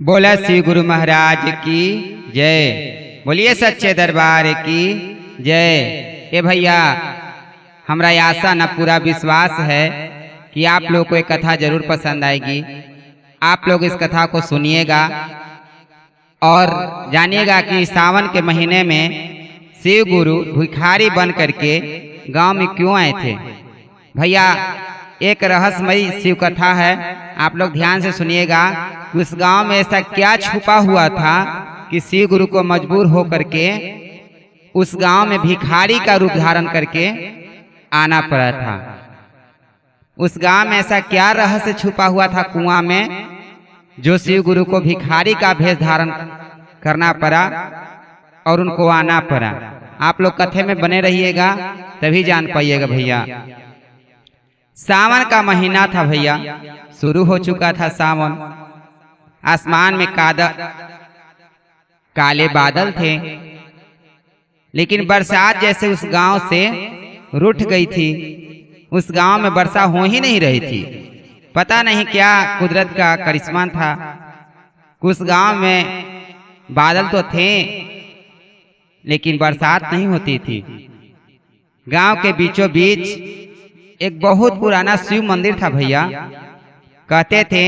बोला श्री गुरु महाराज की जय। बोलिए सच्चे दरबार की जय। ए भैया, हमरा आशा न पूरा विश्वास है कि आप लोग को ये कथा जरूर पसंद आएगी। आप लोग इस कथा को सुनिएगा और जानिएगा कि सावन के महीने में शिव गुरु भिखारी बन करके गांव में क्यों आए थे। भैया, एक रहस्यमयी शिव कथा है, आप लोग ध्यान से सुनिएगा। उस गांव में ऐसा क्या छुपा हुआ था कि शिव गुरु को मजबूर हो करके उस गांव में भिखारी का रूप धारण करके आना पड़ा था। उस गांव में ऐसा क्या रहस्य छुपा हुआ था कुआं में, जो शिव गुरु को भिखारी का भेष धारण करना पड़ा और उनको आना पड़ा। आप लोग कथे में बने रहिएगा तभी जान पाइएगा। भैया, सावन का महीना था भैया, शुरू हो चुका था सावन। आसमान में काले बादल थे, लेकिन बरसात जैसे उस गांव से रुठ गई थी। उस गांव में वर्षा हो ही नहीं रही थी। पता नहीं क्या कुदरत का करिश्मा था। उस गांव में बादल तो थे लेकिन बरसात नहीं होती थी। गांव के बीचों बीच एक बहुत पुराना शिव मंदिर था भैया। कहते थे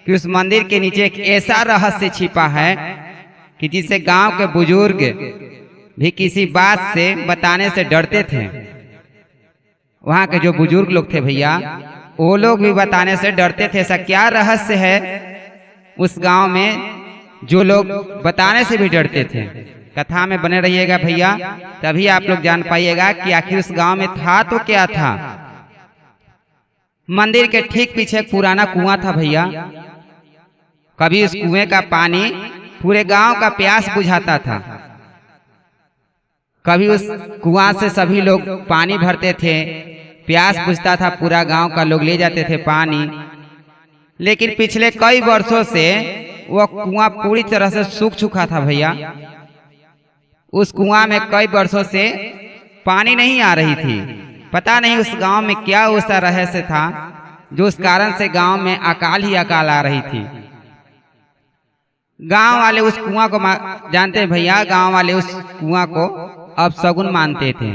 कि उस मंदिर के नीचे एक ऐसा रहस्य छिपा है कि जिसे गांव के बुजुर्ग भी किसी बात से बताने से डरते थे। वहां के जो बुजुर्ग लोग थे भैया, वो लोग भी बताने से डरते थे। ऐसा क्या रहस्य है उस गांव में जो लोग बताने से भी डरते थे। कथा में बने रहिएगा भैया, तभी आप लोग जान पाइएगा कि आखिर उस गांव में था तो क्या था। मंदिर के ठीक पीछे एक पुराना कुआं था भैया। कभी उस कुएं का पानी पूरे गांव का प्यास बुझाता था। कभी उस कुआं से सभी लोग पानी भरते थे, प्यास बुझता था, पूरा गांव का लोग ले जाते थे पानी। लेकिन पिछले कई वर्षों से वह कुआं पूरी तरह से सूख चुका था भैया। उस कुआं में कई वर्षों से पानी नहीं आ रही थी। पता नहीं उस गांव में क्या ऐसा रहस्य था जो उस कारण से गांव में अकाल ही अकाल आ रही थी। गांव वाले उस कुआं को जानते हैं भैया, गांव वाले उस कुआं को अब शगुन मानते थे।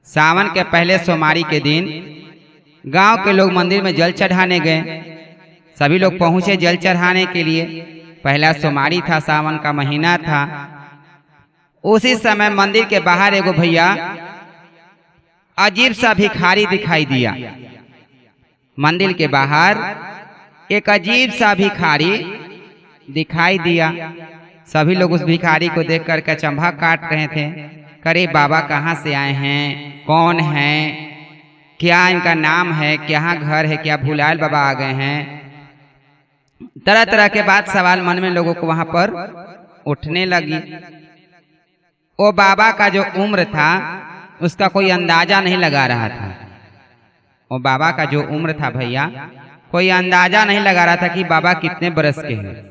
सावन के पहले सोमवारी के दिन गांव के लोग मंदिर में जल चढ़ाने गए। सभी लोग पहुंचे जल चढ़ाने के लिए। पहला सोमवारी था, सावन का महीना था। उसी समय मंदिर के बाहर एगो भैया अजीब सा भिखारी दिखाई दिया। मंदिर के बाहर एक अजीब सा भिखारी दिखाई दिया। सभी लोग उस भिखारी को देख कर के चंभा काट रहे थे। करे बाबा कहाँ से आए हैं, कौन हैं, क्या इनका नाम है, क्या घर है, क्या भुलायल बाबा आ गए हैं। तरह तरह के बात सवाल मन में लोगों को वहां पर उठने लगी। वो बाबा का जो उम्र था उसका कोई अंदाजा नहीं लगा रहा था। वो बाबा का जो उम्र था भैया, कोई अंदाजा नहीं लगा रहा था कि बाबा कितने बरस के हैं।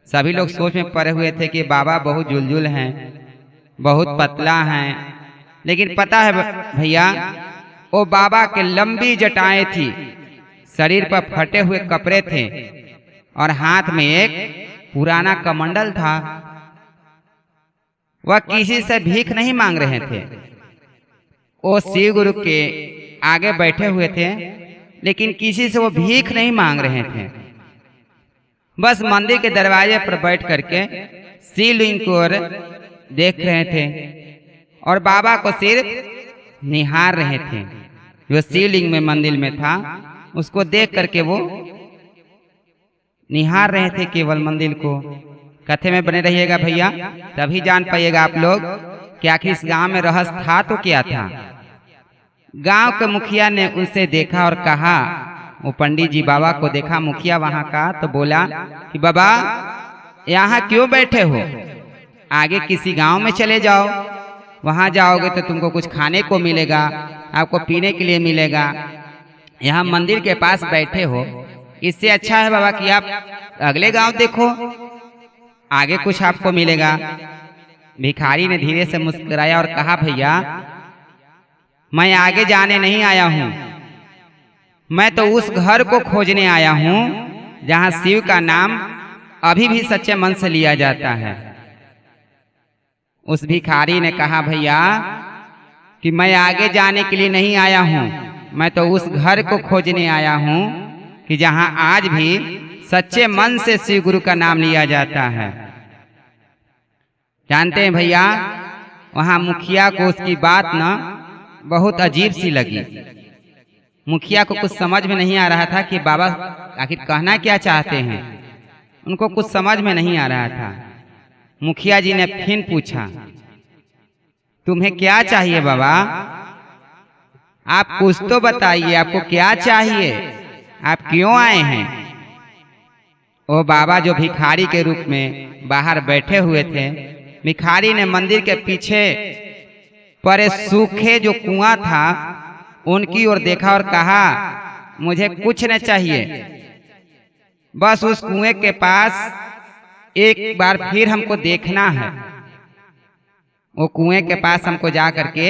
सभी लोग सोच में पड़े हुए थे कि बाबा बहुत जुलजुल हैं, बहुत पतला हैं। लेकिन पता है भैया, वो बाबा के लंबी जटाएं थी, शरीर पर फटे हुए कपड़े थे और हाथ में एक पुराना कमंडल था। वह किसी से भीख नहीं मांग रहे थे। वो शिव गुरु के आगे बैठे हुए थे, लेकिन किसी से वो भीख नहीं मांग रहे थे। बस मंदिर के दरवाजे पर बैठ करके शिवलिंग की ओर देख रहे थे और बाबा को सिर्फ निहार रहे थे। जो शिवलिंग में मंदिर में था उसको देख करके वो निहार रहे थे केवल मंदिर को। कथे में बने रहिएगा भैया, तभी जान पाइएगा आप लोग कि आखिर इस गांव में रहस्य था तो क्या था। गांव के मुखिया ने उनसे देखा और कहा, वो पंडित जी बाबा को देखा मुखिया वहां का, तो बोला कि बाबा यहाँ क्यों बैठे हो, आगे किसी गांव में चले जाओ। वहां जाओगे तो तुमको कुछ खाने को मिलेगा, आपको पीने के लिए मिलेगा। यहाँ मंदिर के पास बैठे हो, इससे अच्छा है बाबा कि आप अगले गांव देखो, आगे कुछ आपको मिलेगा। भिखारी ने धीरे से मुस्कुराया और कहा, भैया मैं आगे जाने नहीं आया हूं, मैं तो उस घर को खोजने आया हूं जहाँ शिव का नाम अभी भी सच्चे मन से लिया जाता है। उस भिखारी ने कहा, भैया कि मैं आगे जाने के लिए नहीं आया हूँ, मैं तो उस घर को खोजने आया हूँ कि जहाँ आज भी सच्चे मन से शिव गुरु का नाम लिया जाता है। जानते हैं भैया, वहाँ मुखिया को उसकी बात ना बहुत अजीब सी लगी। मुखिया को कुछ समझ में नहीं आ रहा था कि बाबा आखिर कहना क्या चाहते हैं, उनको कुछ समझ में नहीं आ रहा था। मुखिया जी ने फिर पूछा, तुम्हें क्या चाहिए बाबा? आप कुछ तो बताइए, आपको क्या चाहिए, आप क्यों आए हैं? वो बाबा जो भिखारी के रूप में बाहर बैठे हुए थे, भिखारी ने मंदिर के पीछे परे सूखे जो कुआं था उनकी ओर देखा और कहा, मुझे कुछ न चाहिए, बस उस कुएं के पास एक बार फिर हमको देखना है। वो कुएं के पास हमको जा करके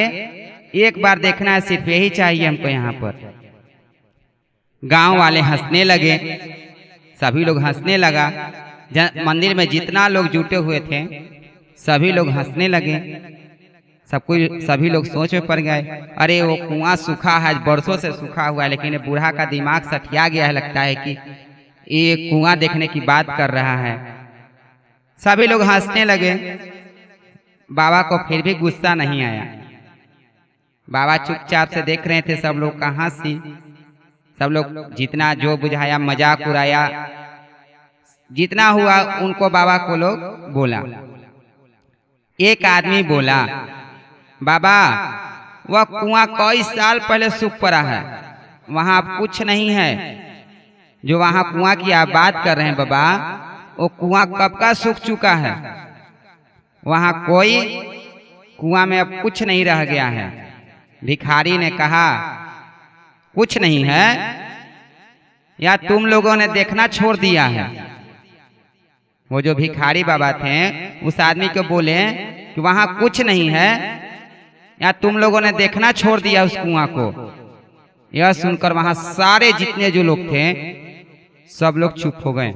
एक बार देखना है, सिर्फ यही चाहिए हमको यहाँ पर। गांव वाले हंसने लगे, सभी लोग हंसने लगा। मंदिर में जितना लोग जुटे हुए थे सभी लोग हंसने लगे। सभी लोग सोच में पड़ गए, अरे वो कुआं सूखा है, बरसों से सूखा हुआ है, लेकिन बूढ़ा का दिमाग सठिया गया है, लगता है कि ये कुआं देखने की बात कर रहा है। सभी लोग हंसने लगे। बाबा को फिर भी गुस्सा नहीं आया। बाबा चुपचाप से देख रहे थे सब लोग का हंसी। सब लोग जितना जो बुझाया मजाक उड़ाया, जितना हुआ उनको बाबा को लोग बोला। एक आदमी बोला, बाबा वह कुआं कई साल पहले सूख पड़ा है, वहां अब कुछ नहीं है। जो वहां कुआं की आप बात कर रहे हैं बाबा, वो कुआं कब का सूख चुका है, वहां कोई कुआं में अब कुछ नहीं रह गया है। भिखारी ने कहा, कुछ नहीं है या तुम लोगों ने देखना छोड़ दिया है? वो जो भिखारी बाबा थे उस आदमी को बोले कि वहां कुछ नहीं है या तुम लोगों ने देखना छोड़ दिया उस कुआं को। यह सुनकर वहां सारे जितने जो लोग थे सब लोग चुप हो गए।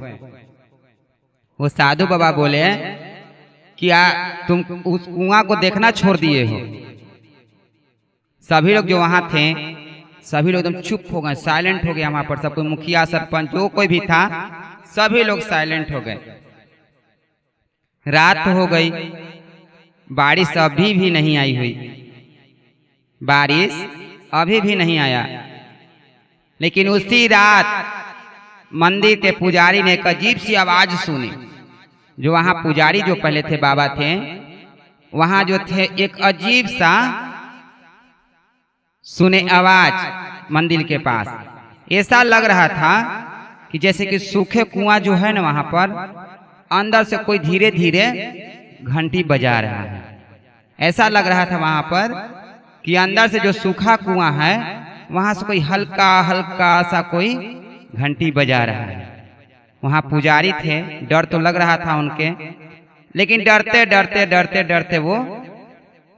वो साधु बाबा बोले, क्या तुम उस कुआं को देखना छोड़ दिए हो? सभी लोग जो वहां थे सभी लोग एकदम चुप हो गए, साइलेंट हो गया। वहां पर सब कोई, मुखिया सरपंच जो कोई भी था, सभी लोग साइलेंट हो गए। रात हो गई, बारिश अभी भी नहीं आई हुई, बारिश अभी भी नहीं आया। लेकिन उसी रात मंदिर के पुजारी ने एक अजीब सी आवाज सुनी। जो वहां पुजारी जो पहले थे बाबा थे, वहां जो थे एक अजीब सा सुने आवाज मंदिर के पास। ऐसा लग रहा था कि जैसे कि सूखे कुआं जो है ना, वहां पर अंदर से कोई धीरे धीरे घंटी बजा रहा है। ऐसा लग रहा था वहां पर कि अंदर से जो सूखा कुआं है वहां से कोई हल्का हल्का सा कोई घंटी बजा रहा है। वहां पुजारी थे, डर तो लग रहा था उनके, लेकिन डरते डरते डरते डरते वो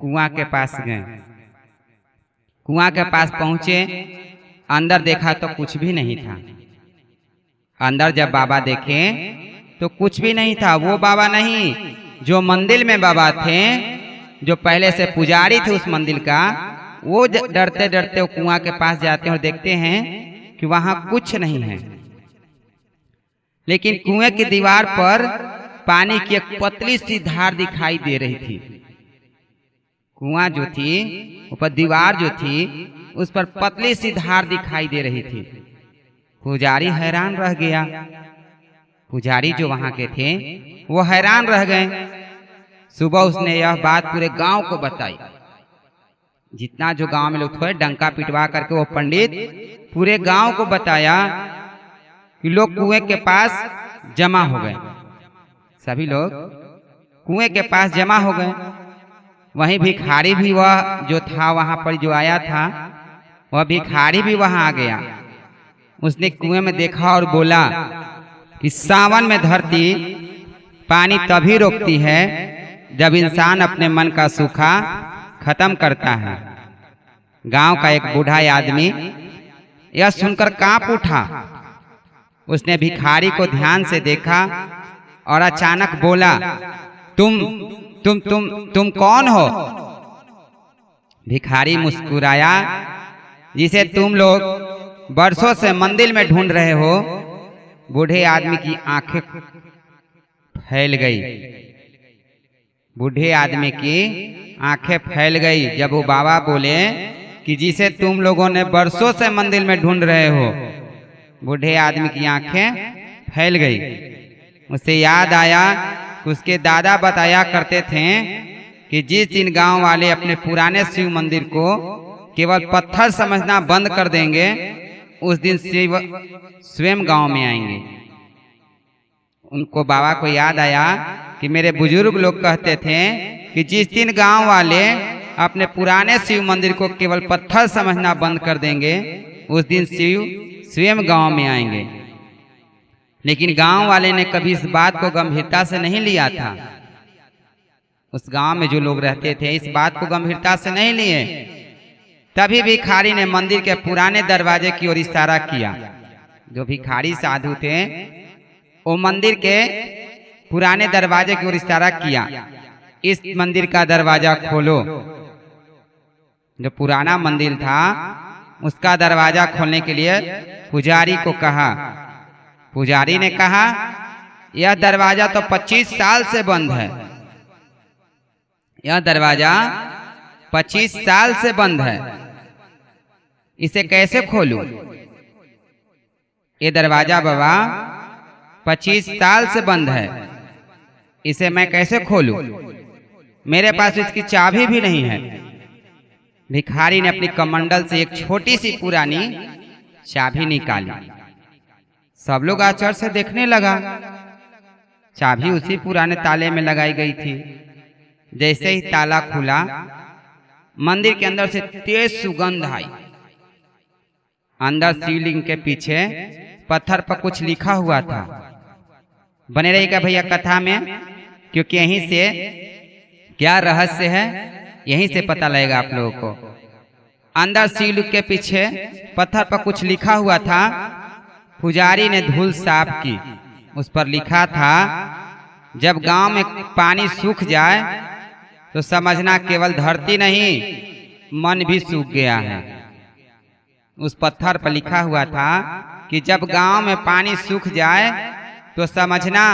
कुआं के पास गए। कुआं के पास पहुंचे, अंदर देखा तो कुछ भी नहीं था। अंदर जब बाबा देखे तो कुछ भी नहीं था। वो बाबा नहीं जो मंदिर में बाबा थे, जो पहले से पुजारी थे उस मंदिर का, वो डरते डरते वो कुआं के पास जाते हैं और देखते हैं कि वहां कुछ नहीं है। लेकिन कुएं की दीवार पर पानी की एक पतली सी धार दिखाई दे रही थी। कुआं जो थी ऊपर दीवार जो थी उस पर पतली सी धार दिखाई दे रही थी। पुजारी हैरान रह गया। पुजारी जो वहां के थे वो हैरान रह गए। सुबह उसने यह बात पूरे गांव को बताई। जितना जो गांव में लोग थे, डंका पिटवा करके वो पंडित पूरे गांव को बताया कि लोग कुएं के पास जमा हो गए। सभी लोग कुएं के पास जमा हो गए। वहीं भिखारी भी वह जो था वहां पर जो आया था, वह भिखारी भी वहां आ गया। उसने कुएं में देखा और बोला कि सावन में धरती पानी तभी रोकती है जब इंसान अपने मन का सूखा खत्म करता है। गांव का एक बूढ़ा आदमी यह सुनकर कांप उठा उसने भिखारी को ध्यान से देखा और अचानक बोला, तुम कौन हो? भिखारी मुस्कुराया, जिसे तुम लोग बरसों से मंदिर में ढूंढ रहे हो। बूढ़े आदमी की आंखें फैल गई। बूढ़े आदमी की आंखें फैल गई जब वो बाबा बोले कि जिसे तुम लोगों ने बरसों से मंदिर में ढूंढ रहे हो। बूढ़े आदमी की आंखें फैल गई। उसे याद आया कि उसके दादा बताया करते थे कि जिस दिन गांव वाले अपने पुराने शिव मंदिर को केवल पत्थर समझना बंद कर देंगे, उस दिन शिव स्वयं गांव में आएंगे। उनको बाबा को याद आया कि मेरे बुजुर्ग लोग कहते थे कि जिस दिन गांव वाले अपने पुराने शिव मंदिर को केवल पत्थर समझना बंद कर देंगे, उस दिन शिव स्वयं गांव में आएंगे। लेकिन गांव वाले ने कभी इस बात को गंभीरता से नहीं लिया था। उस गांव में जो लोग रहते थे इस बात को गंभीरता से नहीं लिए। तभी भिखारी ने मंदिर के पुराने दरवाजे की ओर इशारा किया। जो भिखारी साधु थे वो मंदिर के पुराने दरवाजे की ओर इशारा किया, इस मंदिर का दरवाजा खोलो। जो पुराना मंदिर था उसका दरवाजा खोलने के लिए पुजारी को कहा। पुजारी ने कहा, यह दरवाजा तो 25 साल से बंद है। यह दरवाजा 25 साल से बंद है, इसे कैसे खोलूं? ये दरवाजा बाबा 25 साल से बंद है, इसे मैं कैसे खोलूं? मेरे पास इसकी चाबी भी नहीं है। भिखारी ने अपनी कमंडल से एक छोटी सी पुरानी चाबी निकाली। सब लोग आश्चर्य से देखने लगा। चाबी उसी पुराने ताले में लगाई गई थी। जैसे ही ताला खुला, मंदिर के अंदर से तेज सुगंध आई। अंदर शिवलिंग के पीछे पत्थर पर कुछ लिखा हुआ था। बने रहिएगा भैया कथा में, क्योंकि यहीं से क्या रहस्य है यहीं से पता लगेगा आप लोगों को। अंदर शिवलिंग के पीछे पत्थर पर कुछ लिखा हुआ था। पुजारी ने धूल साफ की। उस पर लिखा था, जब गांव में पानी सूख जाए तो समझना केवल धरती नहीं मन भी सूख गया है। उस पत्थर पर लिखा हुआ था कि जब गांव में पानी सूख जाए तो समझना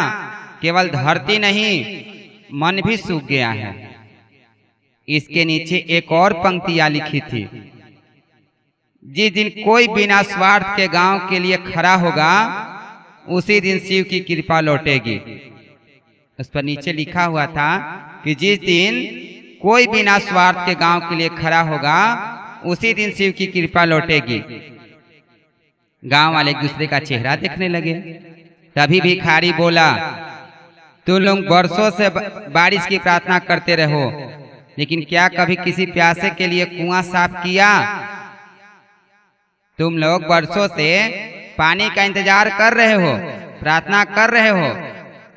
केवल धरती नहीं मन भी सूख गया है। इसके नीचे एक और पंक्तियां लिखी थी, जिस दिन कोई बिना स्वार्थ के गांव के लिए खड़ा होगा उसी दिन शिव की कृपा लौटेगी। उस पर नीचे लिखा हुआ था कि जिस दिन कोई बिना स्वार्थ के गांव के लिए खड़ा होगा उसी दिन शिव की कृपा लौटेगी। गांव वाले एक दूसरे का चेहरा देखने लगे। तभी भिखारी बोला, तुम लोग बरसों से बारिश की प्रार्थना करते रहो, लेकिन क्या कभी किसी प्यासे के लिए कुआं साफ किया? तुम लोग बरसों से पानी का इंतजार कर रहे हो, प्रार्थना कर रहे हो,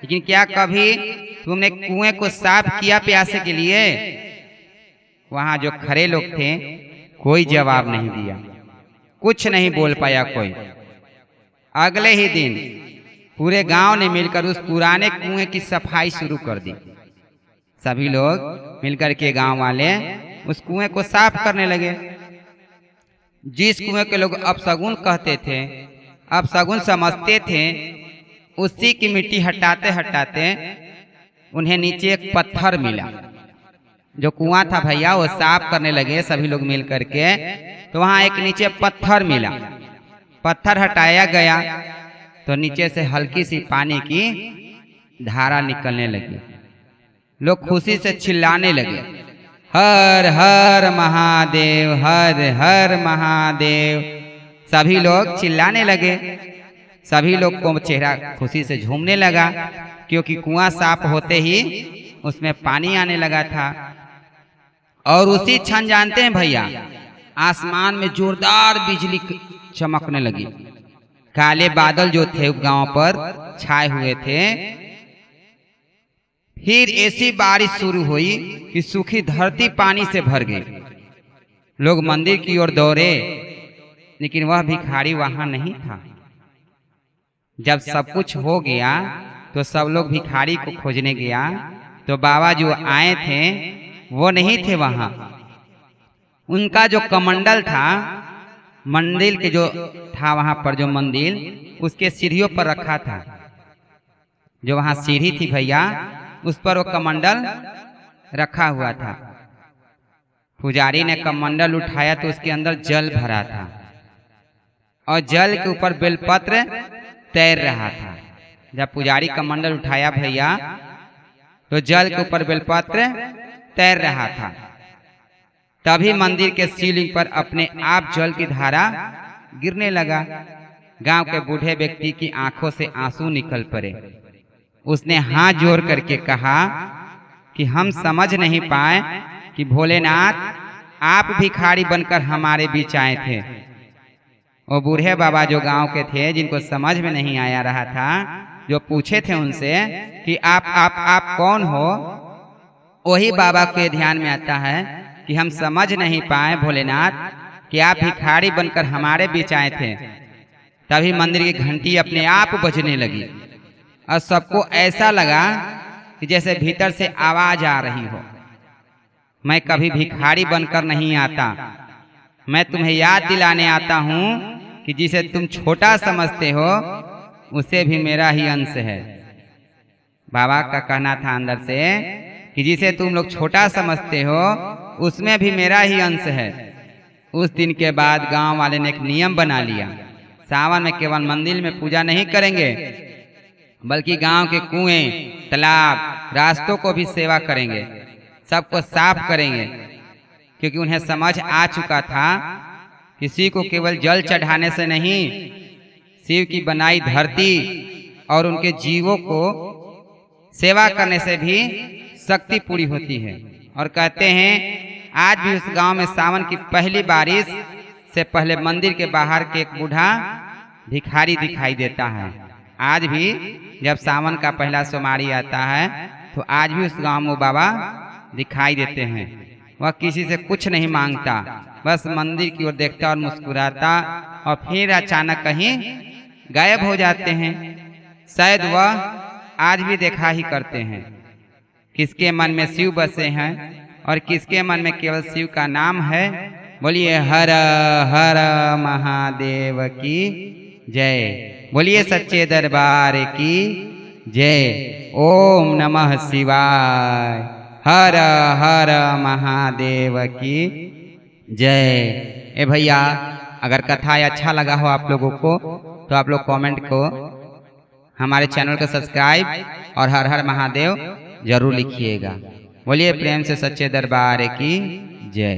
लेकिन क्या कभी तुमने कुएं को साफ किया प्यासे के लिए? वहां जो खड़े लोग थे कोई जवाब नहीं दिया, कुछ नहीं बोल पाया कोई। अगले ही दिन पूरे गांव ने मिलकर उस पुराने कुएं की सफाई शुरू कर दी। सभी लोग मिलकर के गांव वाले उस कुएं को साफ करने लगे। जिस कुएं के लोग अपशगुन कहते थे, अपशगुन समझते थे, उसी की मिट्टी हटाते हटाते उन्हें नीचे एक पत्थर मिला। जो कुआं था भैया वो साफ करने लगे सभी लोग मिल करके, तो वहां एक नीचे पत्थर मिला। पत्थर हटाया गया तो नीचे से हल्की सी पानी की धारा निकलने लगी। लोग खुशी से चिल्लाने लगे, हर हर महादेव, हर हर महादेव। सभी लोग चिल्लाने लगे। सभी लोग को चेहरा खुशी से झूमने लगा, क्योंकि कुआं साफ होते ही उसमें पानी आने लगा था। और उसी क्षण जानते हैं भैया, आसमान में जोरदार बिजली चमकने लगी। काले बादल जो थे गांव पर छाए हुए थे, फिर ऐसी बारिश शुरू हुई कि सूखी धरती पानी से भर गई। लोग मंदिर की ओर दौड़े, लेकिन वह भिखारी वहां नहीं था। जब सब कुछ हो गया तो सब लोग भिखारी को खोजने गया, तो बाबा जो आए थे वो नहीं थे वहां। उनका जो कमंडल था, मंदिर के जो था वहां पर जो मंदिर, उसके सीढ़ियों पर रखा था। जो वहां सीढ़ी थी भैया, उस पर वो कमंडल रखा हुआ था। पुजारी ने कमंडल उठाया तो उसके अंदर जल भरा था और जल के ऊपर बेलपत्र तैर रहा था। जब पुजारी कमंडल उठाया भैया, तो जल के ऊपर बेलपत्र तैर रहा था। तभी मंदिर के सीलिंग पर अपने आप जल की धारा गिरने लगा। गांव के बूढ़े व्यक्ति की आंखों से आंसू निकल पड़े। उसने हाथ जोड़ करके कहा कि हम समझ नहीं पाए कि भोलेनाथ आप भिखारी बनकर हमारे बीच आए थे। वो बूढ़े बाबा जो गांव के थे, जिनको समझ में नहीं आया रहा था, जो पूछे थे उनसे कि आप कौन हो, वही बाबा के ध्यान में आता है कि हम समझ नहीं पाए भोलेनाथ कि आप भिखारी बनकर हमारे बीच आए थे। तभी मंदिर की घंटी अपने आप बजने लगी और सबको ऐसा लगा कि जैसे भीतर से आवाज आ रही हो। मैं कभी भिखारी बनकर नहीं आता, मैं तुम्हें याद दिलाने आता हूँ कि जिसे तुम छोटा समझते हो उसे भी मेरा ही अंश है। बाबा का कहना था अंदर से कि जिसे तुम लोग छोटा समझते हो उसमें भी मेरा ही अंश है। उस दिन के बाद गांव वाले ने एक नियम बना लिया, सावन में केवल मंदिर में पूजा नहीं करेंगे, बल्कि गांव के कुएं, तालाब, रास्तों को भी सेवा करेंगे, सबको साफ करेंगे। क्योंकि उन्हें समझ आ चुका था किसी को केवल जल चढ़ाने से नहीं, शिव की बनाई धरती और उनके जीवों को सेवा करने से भी शक्ति पूरी होती है। और कहते हैं आज भी उस गांव में सावन की पहली बारिश से पहले मंदिर के बाहर के एक बूढ़ा भिखारी दिखाई देता है। आज भी जब सावन का पहला सोमवारी आता है तो आज भी उस गांव में बाबा दिखाई देते हैं। वह किसी से कुछ नहीं मांगता, बस मंदिर की ओर देखता और मुस्कुराता और फिर अचानक कहीं गायब हो जाते हैं। शायद वह आज भी देखा ही करते हैं किसके मन में शिव बसे हैं और किसके मन में केवल शिव का नाम है। बोलिए हर हर महादेव की जय। बोलिए सच्चे दरबार की जय। ओम नमः शिवाय। हर हर महादेव की जय। ए भैया, अगर कथा अच्छा लगा हो आप लोगों को तो आप लोग कमेंट को, हमारे चैनल को सब्सक्राइब और हर हर महादेव जरूर लिखिएगा। बोलिए प्रेम से सच्चे दरबार की जय।